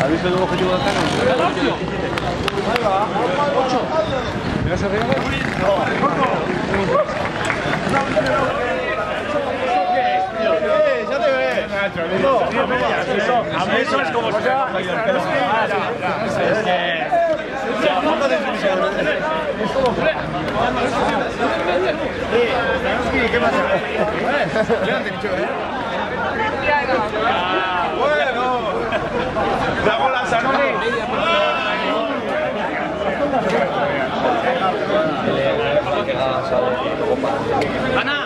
¿Has visto el objetivo del canal? Ahí va, 8. ¿Me vas a hacer? Ya te ves. A mí eso es como se va. ¿Qué pasa? Levante, dicho, bueno. ¡Bravo la Sanoni! ¡Ana!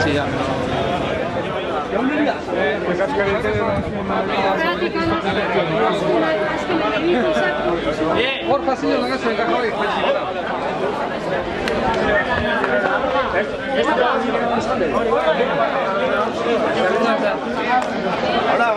Sí, ya. Porfa, sí, no se encaja hoy. Hola,